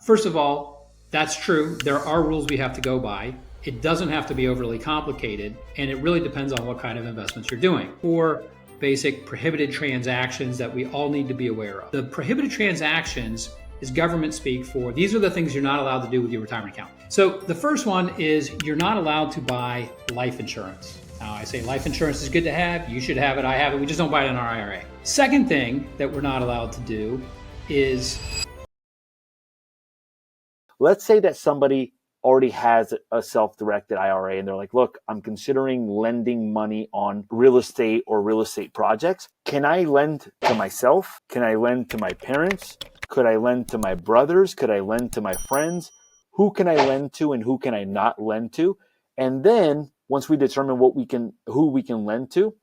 First of all, that's true. There are rules we have to go by. It doesn't have to be overly complicated, and it really depends on what kind of investments you're doing. For basic prohibited transactions that we all need to be aware of. The prohibited transactions is government speak for these are the things you're not allowed to do with your retirement account. So the first one is you're not allowed to buy life insurance. Now, I say life insurance is good to have. You should have it. I have it. We just don't buy it in our IRA. Second thing that we're not allowed to do is, let's say that somebody already has a self-directed IRA and they're like, look, I'm considering lending money on real estate or real estate projects. Can I lend to myself? Can I lend to my parents? Could I lend to my brothers? Could I lend to my friends? Who can I lend to and who can I not lend to? And then once we determine who we can lend to,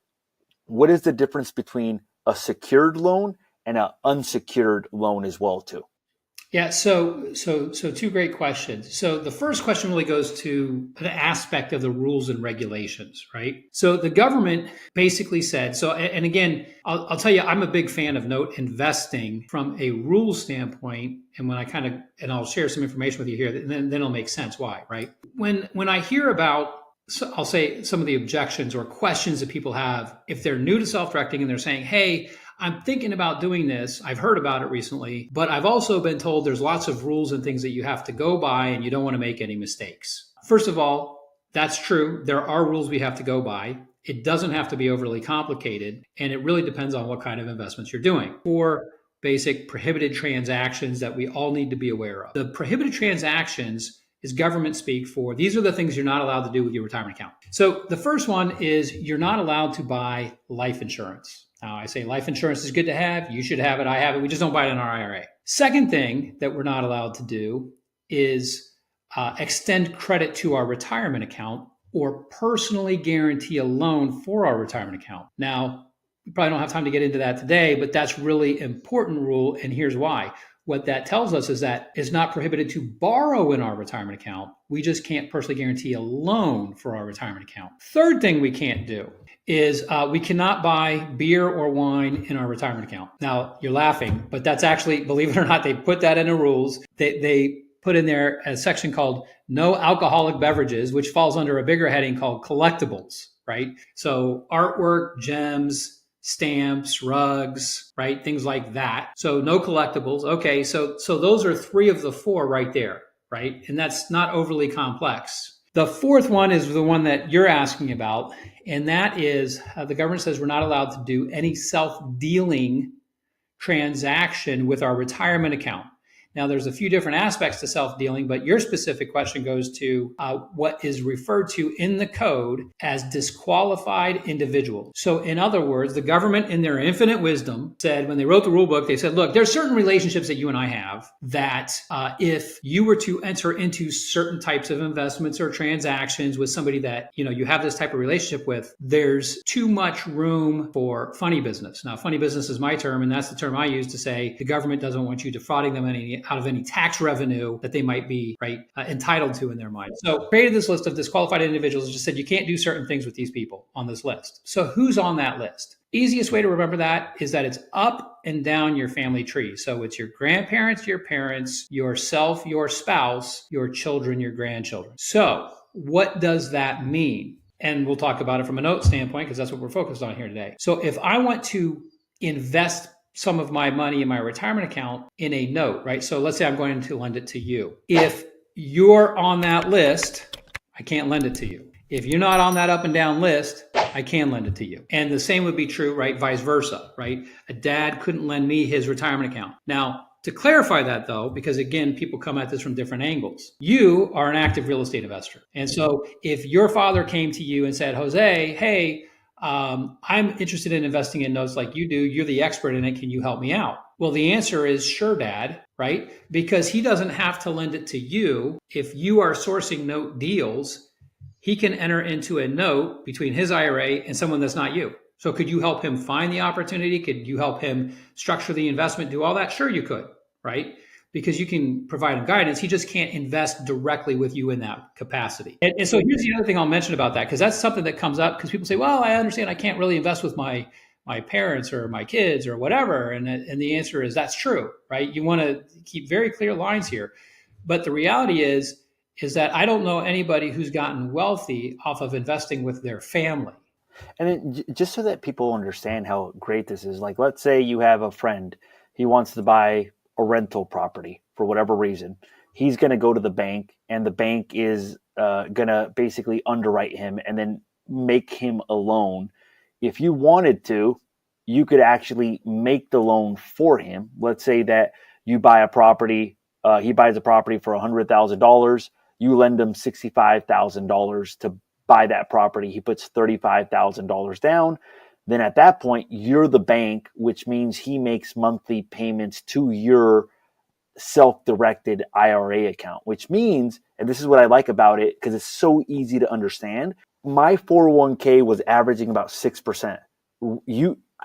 what is the difference between a secured loan and an unsecured loan as well too? Yeah, so two great questions. So the first question really goes to an aspect of the rules and regulations, right? So the government basically said, and again, I'll tell you, I'm a big fan of note investing from a rules standpoint. And when and I'll share some information with you here, then it'll make sense why, right? When I hear about, so I'll say some of the objections or questions that people have, if they're new to self-directing and they're saying, hey, I'm thinking about doing this. I've heard about it recently, but I've also been told there's lots of rules and things that you have to go by and you don't want to make any mistakes. First of all, that's true. There are rules we have to go by. It doesn't have to be overly complicated, and it really depends on what kind of investments you're doing. For basic prohibited transactions that we all need to be aware of. The prohibited transactions is government speak for these are the things you're not allowed to do with your retirement account. So the first one is you're not allowed to buy life insurance. Now, I say life insurance is good to have. You should have it. I have it. We just don't buy it in our IRA. Second thing that we're not allowed to do is extend credit to our retirement account or personally guarantee a loan for our retirement account. Now, we probably don't have time to get into that today, but that's really important rule. And here's why. What that tells us is that it's not prohibited to borrow in our retirement account. We just can't personally guarantee a loan for our retirement account. Third thing we can't do is we cannot buy beer or wine in our retirement account. Now, you're laughing, but that's actually, believe it or not, they put that in the rules. They put in there a section called no alcoholic beverages, which falls under a bigger heading called collectibles, right? So artwork, gems, stamps, rugs, right? Things like that. So no collectibles. Okay. So those are three of the four right there, right? And that's not overly complex. The fourth one is the one that you're asking about. And that is the government says we're not allowed to do any self-dealing transaction with our retirement account. Now, there's a few different aspects to self-dealing, but your specific question goes to what is referred to in the code as disqualified individuals. So in other words, the government in their infinite wisdom said, when they wrote the rule book, they said, look, there's certain relationships that you and I have that if you were to enter into certain types of investments or transactions with somebody that, you have this type of relationship with, there's too much room for funny business. Now, funny business is my term, and that's the term I use to say the government doesn't want you defrauding them out of any tax revenue that they might be entitled to in their mind. So created this list of disqualified individuals, just said you can't do certain things with these people on this list. So who's on that list? Easiest way to remember that is that it's up and down your family tree. So it's your grandparents, your parents, yourself, your spouse, your children, your grandchildren. So what does that mean? And we'll talk about it from a note standpoint because that's what we're focused on here today. So if I want to invest some of my money in my retirement account in a note, right? So let's say I'm going to lend it to you. If you're on that list, I can't lend it to you. If you're not on that up and down list, I can lend it to you. And the same would be true, right? Vice versa, right? A dad couldn't lend me his retirement account. Now, to clarify that though, because again, people come at this from different angles. You are an active real estate investor. And so if your father came to you and said, Jose, hey, I'm interested in investing in notes like you do. You're the expert in it. Can you help me out? Well, the answer is sure, Dad, right? Because he doesn't have to lend it to you. If you are sourcing note deals, he can enter into a note between his IRA and someone that's not you. So could you help him find the opportunity? Could you help him structure the investment, do all that? Sure, you could, right? Because you can provide him guidance. He just can't invest directly with you in that capacity. And so here's the other thing I'll mention about that, because that's something that comes up because people say, well, I understand I can't really invest with my parents or my kids or whatever. And the answer is that's true, right? You want to keep very clear lines here. But the reality is that I don't know anybody who's gotten wealthy off of investing with their family. And just so that people understand how great this is, like let's say you have a friend, he wants to buy a rental property for whatever reason. He's going to go to the bank, and the bank is going to basically underwrite him and then make him a loan. If you wanted to, you could actually make the loan for him. Let's say that you buy a property, he buys a property for $100,000. You lend him $65,000 to buy that property. He puts $35,000 down. Then at that point, you're the bank, which means he makes monthly payments to your self-directed IRA account, which means, and this is what I like about it because it's so easy to understand, my 401k was averaging about 6%.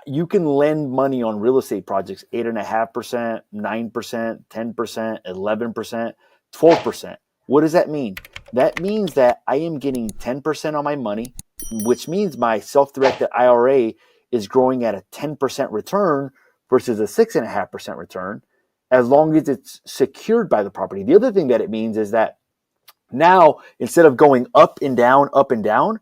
You can lend money on real estate projects 8.5%, 9%, 10%, 11%, 12%. What does that mean? That means that I am getting 10% on my money, which means my self-directed IRA is growing at a 10% return versus a 6.5% return, as long as it's secured by the property. The other thing that it means is that now, instead of going up and down,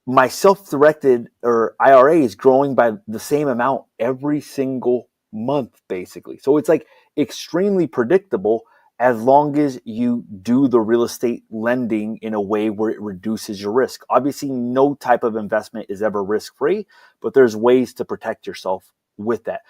my self-directed or IRA is growing by the same amount every single month, basically. So it's like extremely predictable as long as you do the real estate lending in a way where it reduces your risk. Obviously, no type of investment is ever risk-free, but there's ways to protect yourself with that.